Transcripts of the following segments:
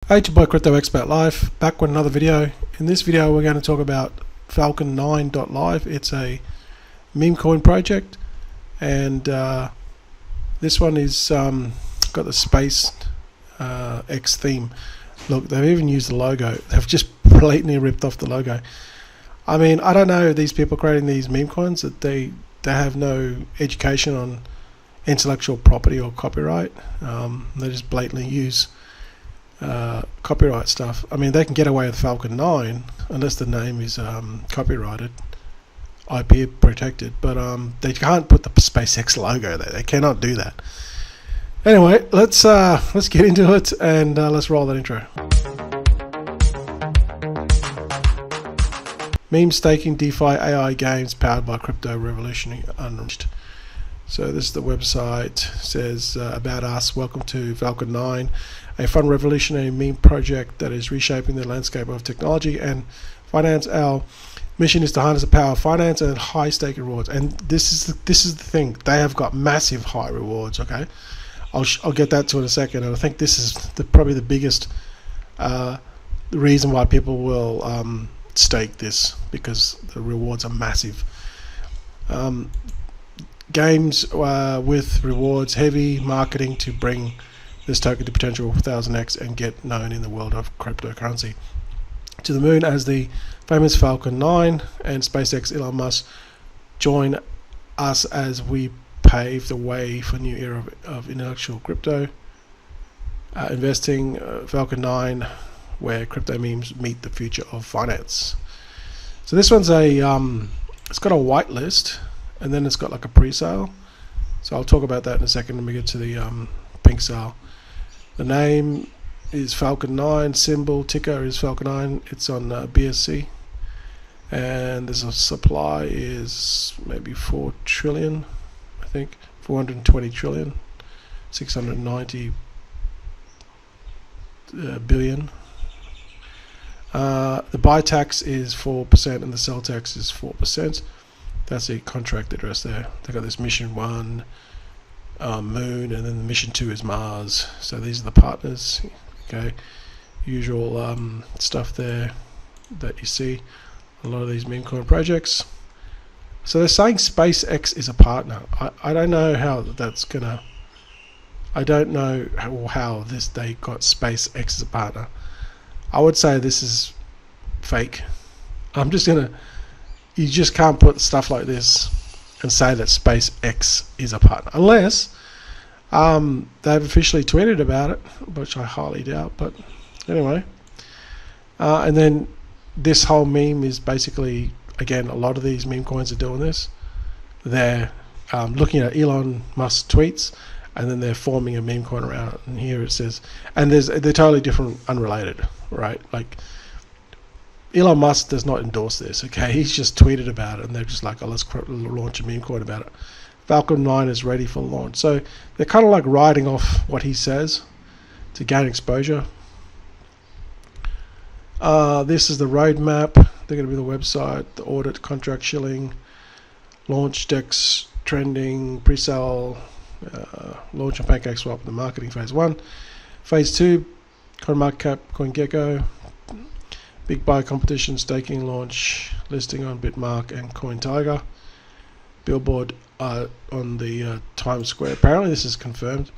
Hey, to Crypto Expert Live, back with another video. In this video we're going to talk about FALCON9.live. It's a meme coin project, and this one is got the SpaceX theme. Look, they've even used the logo. They've just blatantly ripped off the logo. I mean, I don't know, these people creating these meme coins, that they have no education on intellectual property or copyright. They just blatantly use copyright stuff. I mean, they can get away with FALCON9 unless the name is copyrighted, IP protected, but they can't put the SpaceX logo there. They cannot do that. Anyway, let's get into it, and let's roll that intro. Meme staking DeFi AI games powered by crypto revolutionary unleashed. So this is the website. Says about us. Welcome to FALCON9, a fun revolutionary meme project that is reshaping the landscape of technology and finance. Our mission is to harness the power of finance and high stake rewards. And this is the thing. They have got massive high rewards. Okay, I'll get that to in a second. And I think this is probably the biggest reason why people will stake this, because the rewards are massive. Games with rewards, heavy marketing to bring this token to potential 1000x and get known in the world of cryptocurrency. To the moon as the famous FALCON9 and SpaceX Elon Musk join us as we pave the way for a new era of intellectual crypto investing. FALCON9, where crypto memes meet the future of finance. So this one's it's got a whitelist, and then it's got like a pre-sale. So I'll talk about that in a second when we get to the pink sale. The name is FALCON9, symbol ticker is FALCON9. It's on BSC, and there's a supply is maybe 4 trillion, I think 420 trillion, 690 billion. The buy tax is 4% and the sell tax is 4%. That's the contract address there. They got this mission 1, Moon, and then the mission 2 is Mars. So these are the partners. Okay, usual stuff there that you see a lot of these meme coin projects. So they're saying SpaceX is a partner. I don't know how that's gonna. I don't know how they got SpaceX as a partner. I would say this is fake. You just can't put stuff like this and say that SpaceX is a partner, unless they've officially tweeted about it, which I highly doubt. But anyway, and then this whole meme is basically, again, a lot of these meme coins are doing this. They're looking at Elon Musk tweets, and then they're forming a meme coin around it. And here it says, and they're totally different, unrelated, right? Like, Elon Musk does not endorse this, okay? He's just tweeted about it, and they're just like, oh, let's launch a meme coin about it. FALCON9 is ready for launch. So they're kind of like riding off what he says to gain exposure. This is the roadmap. They're going to be the website, the audit, contract shilling, launch, dex, trending, pre-sale, launch on PancakeSwap, the marketing phase 1. Phase 2, CoinMarketCap, CoinGecko, big buy competition, staking, launch, listing on Bitmark and CoinTiger, Billboard on the Times Square. Apparently this is confirmed.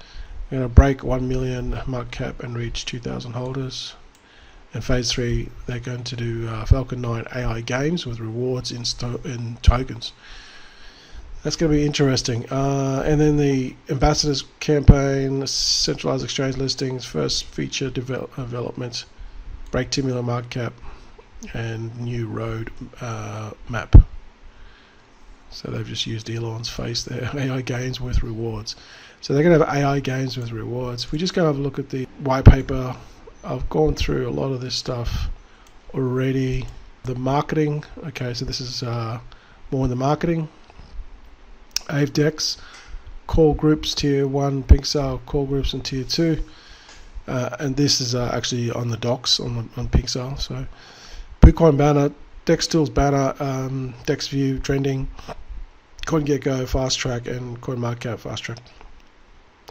We're going to break 1 million market cap and reach 2,000 holders. And phase 3, they're going to do FALCON9 AI games with rewards in tokens. That's going to be interesting. And then the ambassadors campaign, centralized exchange listings, first feature development, break 2 million market cap, and new road map. So they've just used Elon's face there. AI games with rewards. So they're going to have AI games with rewards. If we just go have a look at the white paper, I've gone through a lot of this stuff already. The marketing, okay, so this is more in the marketing. AVEEDEX, call groups, tier 1, pink sale, call groups, and tier 2. And this is actually on the docs on pink sale. So Poocoin banner, dextool's banner, dexview, trending, CoinGecko, fast track, and CoinMarketCap fast track,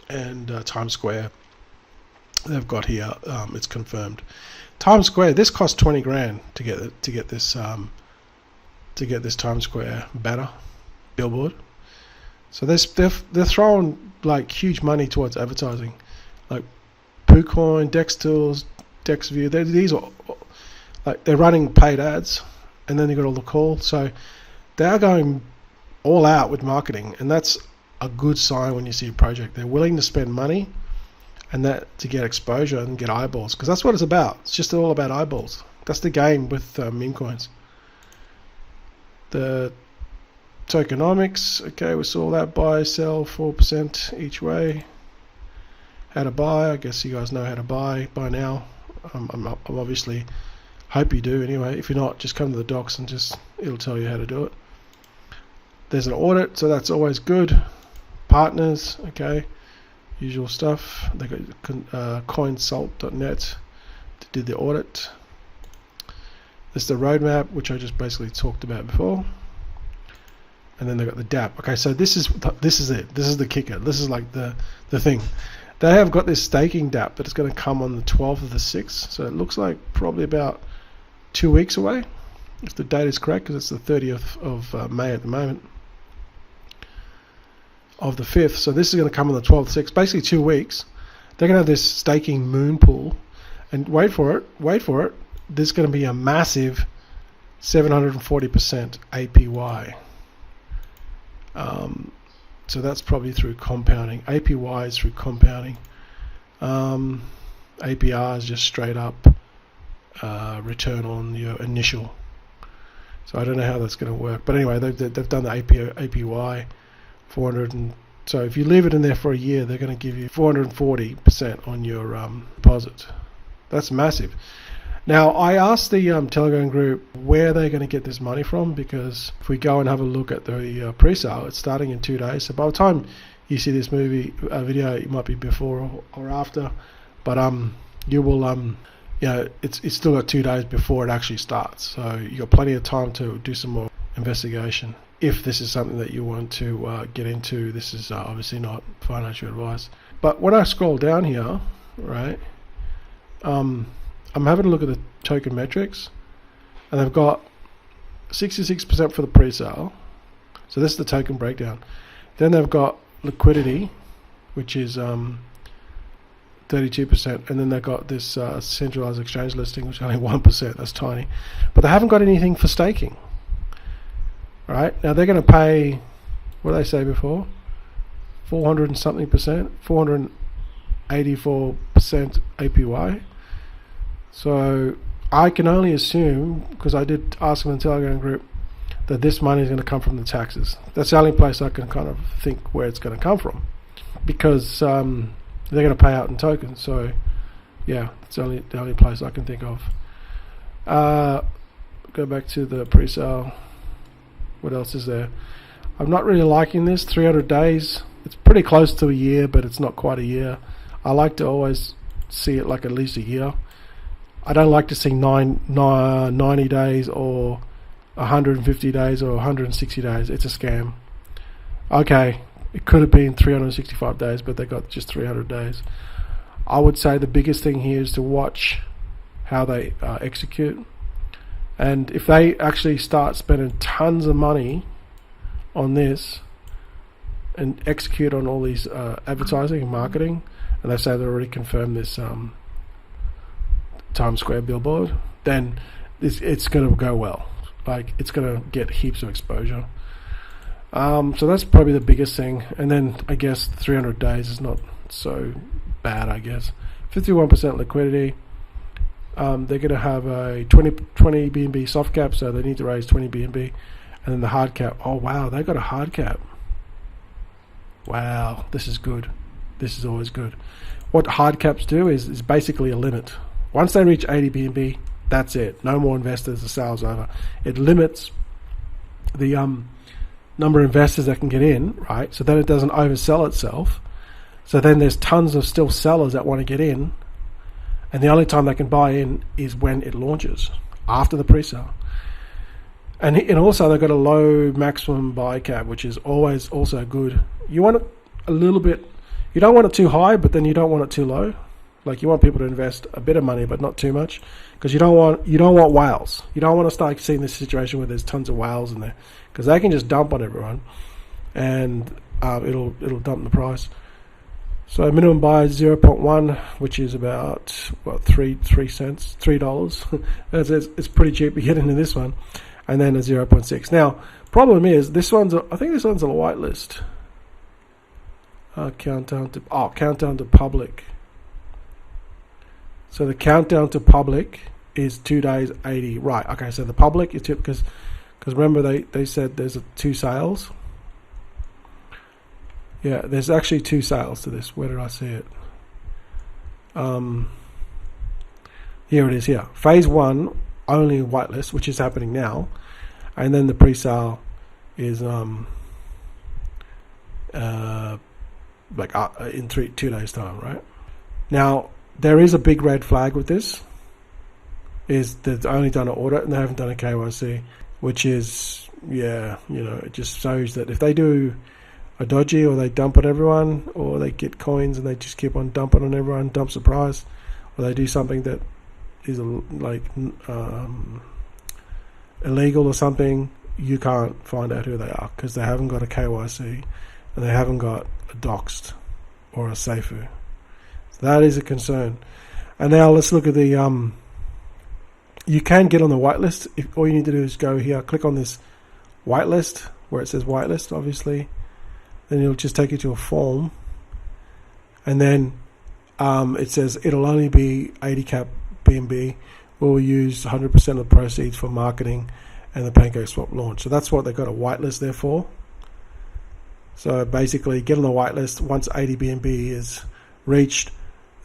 and Times Square they've got here. It's confirmed. Times Square. This cost 20 grand to get this Times Square banner billboard. So they're throwing like huge money towards advertising, like Poocoin, dextools, dexview. These are like they're running paid ads, and then you got all the call. So they are going all out with marketing, and that's a good sign when you see a project. They're willing to spend money and that to get exposure and get eyeballs, because that's what it's about. It's just all about eyeballs. That's the game with meme coins. The tokenomics, okay, we saw that buy, sell 4% each way. How to buy, I guess you guys know how to buy by now. I'm obviously hope you do anyway. If you're not, just come to the docs and it'll tell you how to do it. There's an audit, so that's always good. Partners, okay, usual stuff. They got coinsalt.net did the audit. This is the roadmap, which I just basically talked about before. And then they got the DApp. Okay, so this is it. This is the kicker. This is like the thing. They have got this staking DApp that is going to come on the 12th of the 6th. So it looks like probably about 2 weeks away, if the date is correct, because it's the 30th of May at the moment. Of the 5th. So this is going to come on the 12th, 6th. Basically 2 weeks. They're going to have this staking moon pool. And wait for it. There's going to be a massive 740% APY. So that's probably through compounding. APY is through compounding. APR is just straight up return on your initial. So I don't know how that's going to work. But anyway, they've done the APY 400. And so if you leave it in there for a year, they're going to give you 440% on your deposit. That's massive. Now, I asked the Telegram group where they're going to get this money from, because if we go and have a look at the pre-sale, it's starting in 2 days. So by the time you see this video, it might be before or after, but you will it's still got 2 days before it actually starts. So you got plenty of time to do some more investigation. If this is something that you want to get into, this is obviously not financial advice. But when I scroll down here, right, I'm having a look at the token metrics, and they've got 66% for the pre-sale. So this is the token breakdown. Then they've got liquidity, which is 32%, and then they've got this centralized exchange listing, which is only 1%. That's tiny, but they haven't got anything for staking. All right, now they're going to pay, what did they say before? 400 and something percent, 484% APY. So I can only assume, because I did ask them in the Telegram group, that this money is going to come from the taxes. That's the only place I can kind of think where it's going to come from, because they're going to pay out in tokens. So yeah, it's the only place I can think of. Go back to the pre-sale. What else is there? I'm not really liking this. 300 days. It's pretty close to a year, but it's not quite a year. I like to always see it like at least a year. I don't like to see 90 days or 150 days or 160 days. It's a scam. Okay, it could have been 365 days, but they got just 300 days. I would say the biggest thing here is to watch how they execute. And if they actually start spending tons of money on this and execute on all these advertising and marketing, and they say they already confirmed this Times Square billboard, then it's going to go well. Like, it's going to get heaps of exposure. So that's probably the biggest thing. And then I guess 300 days is not so bad, I guess. 51% liquidity. They're going to have a 20 BNB soft cap, so they need to raise 20 BNB. And then the hard cap. Oh, wow, they got a hard cap. Wow, this is good. This is always good. What hard caps do is basically a limit. Once they reach 80 BNB, that's it. No more investors, the sale's over. It limits the number of investors that can get in, right? So then it doesn't oversell itself. So then there's tons of still sellers that want to get in, and the only time they can buy in is when it launches, after the pre-sale. And also they've got a low maximum buy cap, which is always also good. You want it a little bit, you don't want it too high, but then you don't want it too low. Like, you want people to invest a bit of money, but not too much, because you don't want whales. You don't want to start seeing this situation where there's tons of whales in there, because they can just dump on everyone, and it'll dump the price. So minimum buy is 0.1, which is about what, $3. It's pretty cheap to get into this one, and then a 0.6. Now, problem is I think this one's a whitelist. Countdown to public. So the countdown to public is 2 days 80. Right. Okay. So the public is because remember they said there's 2 sales. Yeah, there's actually 2 sales to this. Where did I see it? Here it is. Here, phase 1 only whitelist, which is happening now, and then the pre-sale is in 2 days time, right? Now, there is a big red flag with this, is they've only done an audit and they haven't done a KYC, which is, yeah, it just shows that if they do a dodgy, or they dump on everyone, or they get coins and they just keep on dumping on everyone, dump surprise, or they do something that is like illegal or something, you can't find out who they are, because they haven't got a KYC and they haven't got a doxed or a SAFU. So that is a concern. And now let's look at the you can get on the whitelist. If all you need to do is go here, click on this whitelist where it says whitelist, obviously, then it'll just take you to a form, and then it says it'll only be 80 cap BNB. We'll use 100% of the proceeds for marketing and the PancakeSwap launch. So that's what they've got a whitelist there for. So basically, get on the whitelist. Once 80 BNB is reached,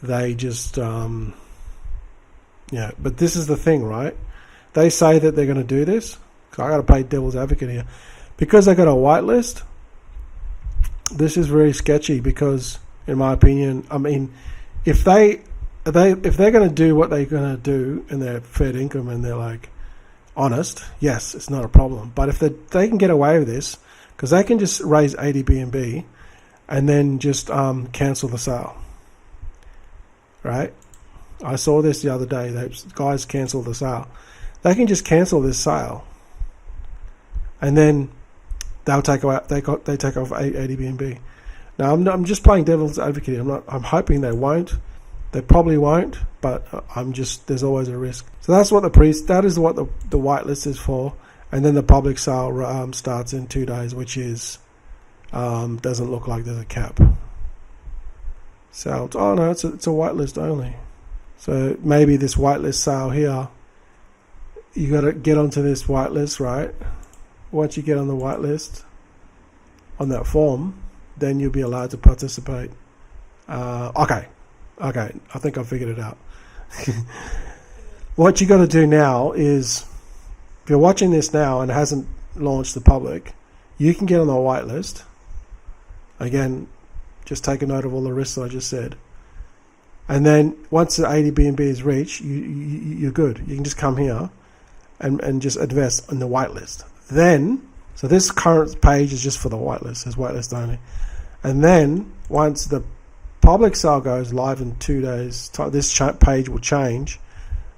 they just yeah. But this is the thing, right? They say that they're going to do this. So I got to play devil's advocate here, because they got a whitelist. This is very sketchy, because, in my opinion, I mean, if they're going to do what they're going to do and they're Fed income and they're like honest, yes, it's not a problem. But if they can get away with this, because they can just raise 80 BNB and then just cancel the sale, right? I saw this the other day. Guys cancelled the sale. They can just cancel this sale, and then they'll take away. They take off 80 BNB. Now I'm just playing devil's advocate. I'm hoping they won't. They probably won't, but there's always a risk. So that's what that is what the whitelist is for, and then the public sale starts in 2 days, which is doesn't look like there's a cap. So oh no, it's a whitelist only. So maybe this whitelist sale here, you got to get onto this whitelist, right? Once you get on the whitelist on that form, then you'll be allowed to participate. Okay, I think I figured it out. What you got to do now is, if you're watching this now and it hasn't launched the public, you can get on the whitelist. Again, just take a note of all the risks that I just said. And then once the 80 BNB is reached, you're good. You can just come here and just invest in the whitelist. Then, so this current page is just for the whitelist. It's whitelist only. And then once the public sale goes live in 2 days, this page will change.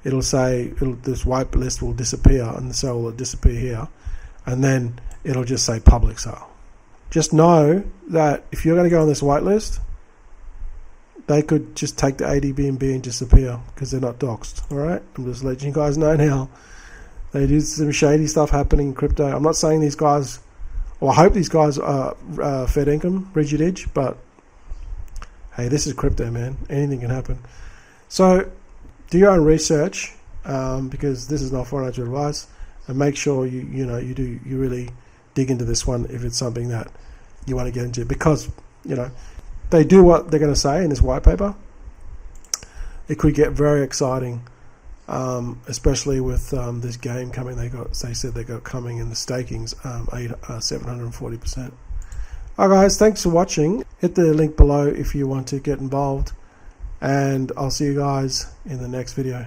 It'll say this whitelist will disappear, and the sale will disappear here, and then it'll just say public sale. Just know that if you're going to go on this whitelist, they could just take the 80 BNB and disappear, because they're not doxed. All right, I'm just letting you guys know now. They do some shady stuff happening in crypto. I'm not saying these guys, or I hope these guys are Fed income, rigid edge, but hey, this is crypto, man. Anything can happen. So do your own research, because this is not financial advice, and make sure you really dig into this one if it's something that you want to get into, because they do what they're going to say in this white paper. It could get very exciting, especially with this game coming. They said they got coming in the stakings 740%. Alright guys, thanks for watching. Hit the link below if you want to get involved, and I'll see you guys in the next video.